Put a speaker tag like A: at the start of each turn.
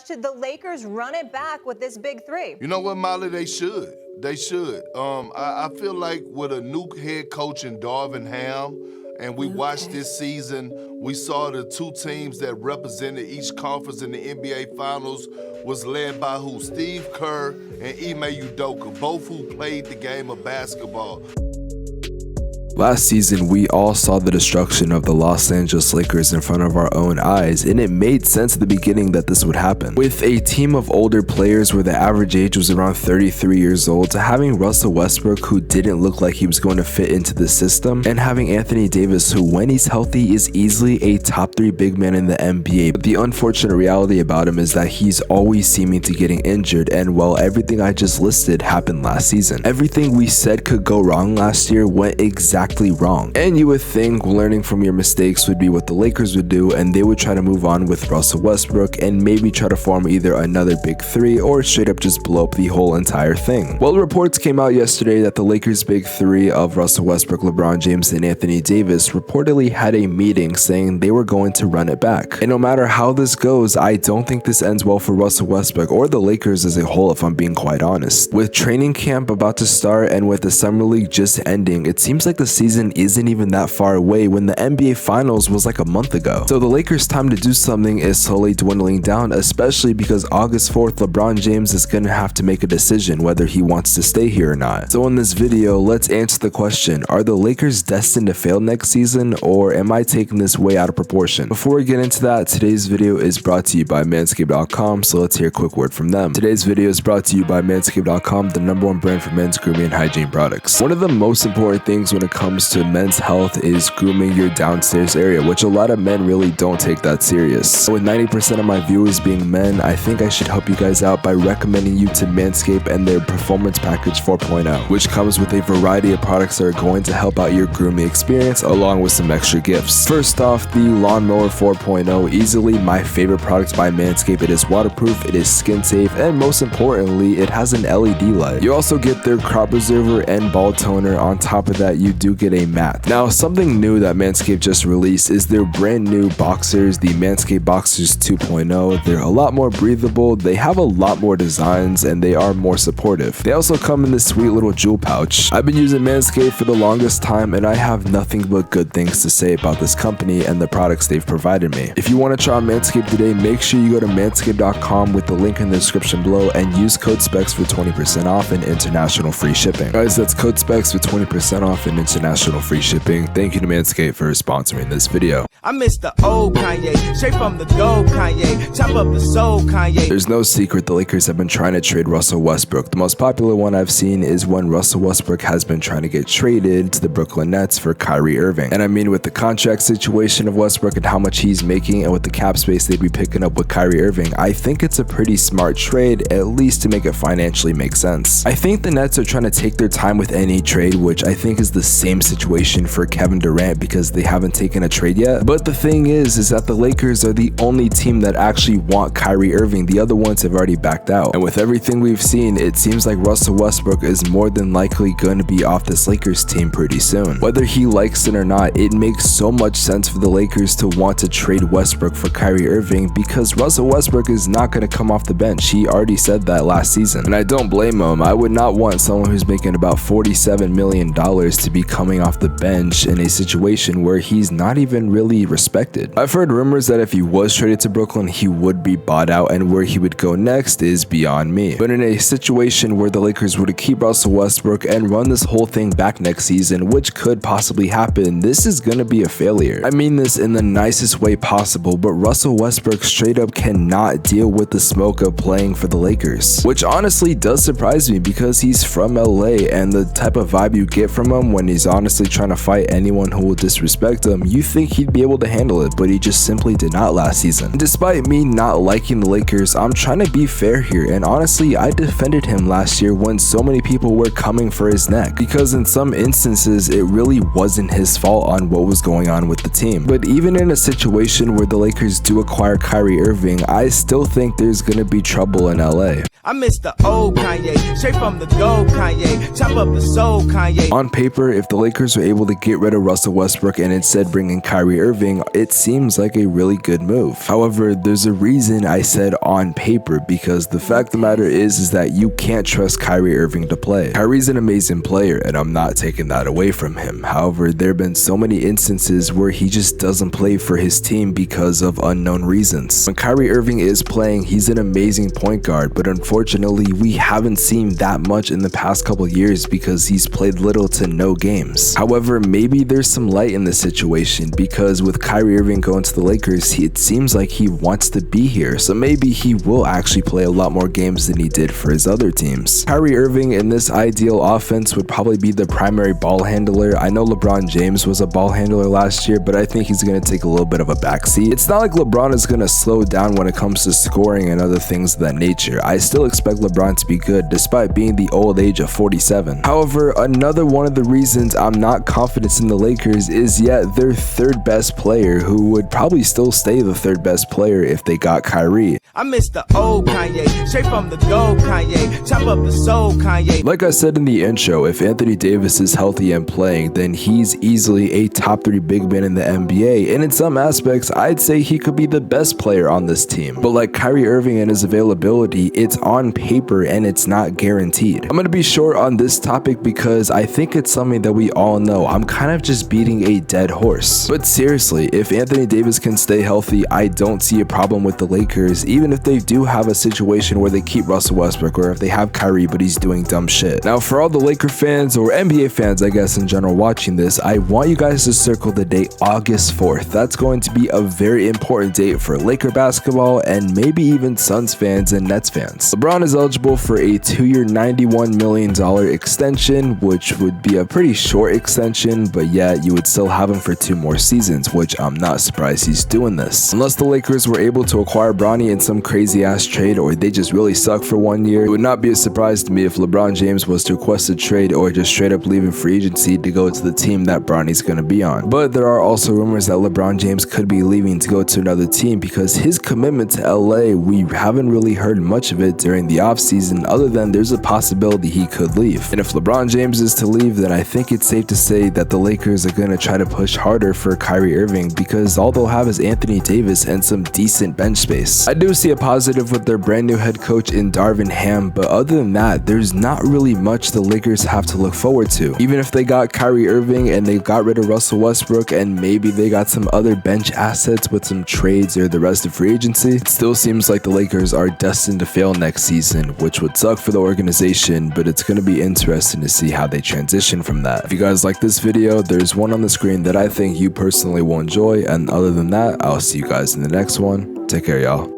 A: Should the Lakers run it back with this big three?
B: You know what, Molly? They should. They should. I feel like with a new head coach in Darvin Ham, and we watched this season, we saw the two teams that represented each conference in the NBA Finals was led by who? Steve Kerr and Ime Udoka, both who played the game of basketball.
C: Last season, we all saw the destruction of the Los Angeles Lakers in front of our own eyes, and it made sense at the beginning that this would happen. With a team of older players where the average age was around 33 years old, to having Russell Westbrook, who didn't look like he was going to fit into the system, and having Anthony Davis, who when he's healthy is easily a top 3 big man in the NBA. But the unfortunate reality about him is that he's always seeming to getting injured, and well, everything I just listed happened last season. Everything we said could go wrong last year went exactly wrong. And you would think learning from your mistakes would be what the Lakers would do, and they would try to move on with Russell Westbrook and maybe try to form either another big three or straight up just blow up the whole entire thing. Well, reports came out yesterday that the Lakers' big three of Russell Westbrook, LeBron James, and Anthony Davis reportedly had a meeting saying they were going to run it back. And no matter how this goes, I don't think this ends well for Russell Westbrook or the Lakers as a whole, if I'm being quite honest. With training camp about to start and with the summer league just ending, it seems like the season isn't even that far away when the NBA Finals was like a month ago. So the Lakers' time to do something is slowly dwindling down, especially because August 4th, LeBron James is gonna have to make a decision whether he wants to stay here or not. So in this video, let's answer the question, are the Lakers destined to fail next season, or am I taking this way out of proportion? Before we get into that, today's video is brought to you by Manscaped.com, so let's hear a quick word from them. Today's video is brought to you by Manscaped.com, the #1 brand for men's grooming and hygiene products. One of the most important things when it comes to men's health is grooming your downstairs area, which a lot of men really don't take that serious. With 90% of my viewers being men, I think I should help you guys out by recommending you to Manscaped and their Performance Package 4.0, which comes with a variety of products that are going to help out your grooming experience along with some extra gifts. First off, the Lawnmower 4.0, easily my favorite product by Manscaped. It is waterproof, it is skin safe, and most importantly, it has an LED light. You also get their crop preserver and ball toner. On top of that, you do get a mat. Now, something new that Manscaped just released is their brand new boxers, the Manscaped Boxers 2.0. They're a lot more breathable, they have a lot more designs, and they are more supportive. They also come in this sweet little jewel pouch. I've been using Manscaped for the longest time, and I have nothing but good things to say about this company and the products they've provided me. If you want to try Manscaped today, make sure you go to Manscaped.com with the link in the description below and use code Spex for 20% off and international free shipping. Guys, that's code Spex for 20% off and international free shipping. Thank you to Manscaped for sponsoring this video.
D: I miss the old Kanye, straight from the gold Kanye, chop up the soul Kanye.
C: There's no secret the Lakers have been trying to trade Russell Westbrook. The most popular one I've seen is when Russell Westbrook has been trying to get traded to the Brooklyn Nets for Kyrie Irving. And I mean, with the contract situation of Westbrook and how much he's making and with the cap space they'd be picking up with Kyrie Irving, I think it's a pretty smart trade, at least to make it financially make sense. I think the Nets are trying to take their time with any trade, which I think is the same situation for Kevin Durant because they haven't taken a trade yet. But the thing is that the Lakers are the only team that actually want Kyrie Irving. The other ones have already backed out. And with everything we've seen, it seems like Russell Westbrook is more than likely going to be off this Lakers team pretty soon. Whether he likes it or not, it makes so much sense for the Lakers to want to trade Westbrook for Kyrie Irving because Russell Westbrook is not going to come off the bench. He already said that last season. And I don't blame him. I would not want someone who's making about $47 million to be coming off the bench in a situation where he's not even really respected. I've heard rumors that if he was traded to Brooklyn, he would be bought out, and where he would go next is beyond me. But in a situation where the Lakers were to keep Russell Westbrook and run this whole thing back next season, which could possibly happen, this is gonna be a failure. I mean this in the nicest way possible, but Russell Westbrook straight up cannot deal with the smoke of playing for the Lakers, which honestly does surprise me because he's from LA, and the type of vibe you get from him when he's honestly trying to fight anyone who will disrespect him, you think he'd be able to handle it, but he just simply did not last season. And despite me not liking the Lakers, I'm trying to be fair here, and honestly, I defended him last year when so many people were coming for his neck, because in some instances, it really wasn't his fault on what was going on with the team. But even in a situation where the Lakers do acquire Kyrie Irving, I still think there's gonna be trouble in LA.
D: I miss the old Kanye, straight from the gold Kanye, chop up the soul Kanye.
C: On paper, if the Lakers were able to get rid of Russell Westbrook and instead bring in Kyrie Irving, Irving, it seems like a really good move. However, there's a reason I said on paper, because the fact of the matter is that you can't trust Kyrie Irving to play. Kyrie's an amazing player, and I'm not taking that away from him. However, there have been so many instances where he just doesn't play for his team because of unknown reasons. When Kyrie Irving is playing, he's an amazing point guard, but unfortunately, we haven't seen that much in the past couple years because he's played little to no games. However, maybe there's some light in this situation, because with Kyrie Irving going to the Lakers, it seems like he wants to be here, so maybe he will actually play a lot more games than he did for his other teams. Kyrie Irving in this ideal offense would probably be the primary ball handler. I know LeBron James was a ball handler last year, but I think he's going to take a little bit of a backseat. It's not like LeBron is going to slow down when it comes to scoring and other things of that nature. I still expect LeBron to be good despite being the old age of 47. However, another one of the reasons I'm not confident in the Lakers is yet their third best player, who would probably still stay the third best player if they got Kyrie.
D: I miss the old Kanye, straight from the gold Kanye, chop up the soul Kanye.
C: Like I said in the intro, if Anthony Davis is healthy and playing, then he's easily a top 3 big man in the NBA, and in some aspects, I'd say he could be the best player on this team. But like Kyrie Irving and his availability, it's on paper and it's not guaranteed. I'm gonna be short on this topic because I think it's something that we all know. I'm kind of just beating a dead horse. But seriously, if Anthony Davis can stay healthy, I don't see a problem with the Lakers, even if they do have a situation where they keep Russell Westbrook, or if they have Kyrie but he's doing dumb shit. Now, for all the Laker fans, or NBA fans I guess in general watching this, I want you guys to circle the date August 4th. That's going to be a very important date for Laker basketball, and maybe even Suns fans and Nets fans. LeBron is eligible for a 2-year $91 million extension, which would be a pretty short extension, but yet you would still have him for 2 more seasons, which I'm not surprised he's doing this. Unless the Lakers were able to acquire Bronny in some crazy ass trade, or they just really suck for 1 year, it would not be a surprise to me if LeBron James was to request a trade or just straight up leaving free agency to go to the team that Bronny's going to be on. But there are also rumors that LeBron James could be leaving to go to another team, because his commitment to LA, we haven't really heard much of it during the offseason, other than there's a possibility he could leave. And if LeBron James is to leave, then I think it's safe to say that the Lakers are going to try to push harder for Kyrie Irving, because all they'll have is Anthony Davis and some decent bench space. I do see a positive with their brand new head coach in Darvin Ham, but other than that, there's not really much the Lakers have to look forward to. Even if they got Kyrie Irving and they got rid of Russell Westbrook, and maybe they got some other bench assets with some trades or the rest of free agency, it still seems like the Lakers are destined to fail next season, which would suck for the organization, but it's going to be interesting to see how they transition from that. If you guys like this video, there's one on the screen that I think you personally will enjoy, and other than that, I'll see you guys in the next one. Take care, y'all.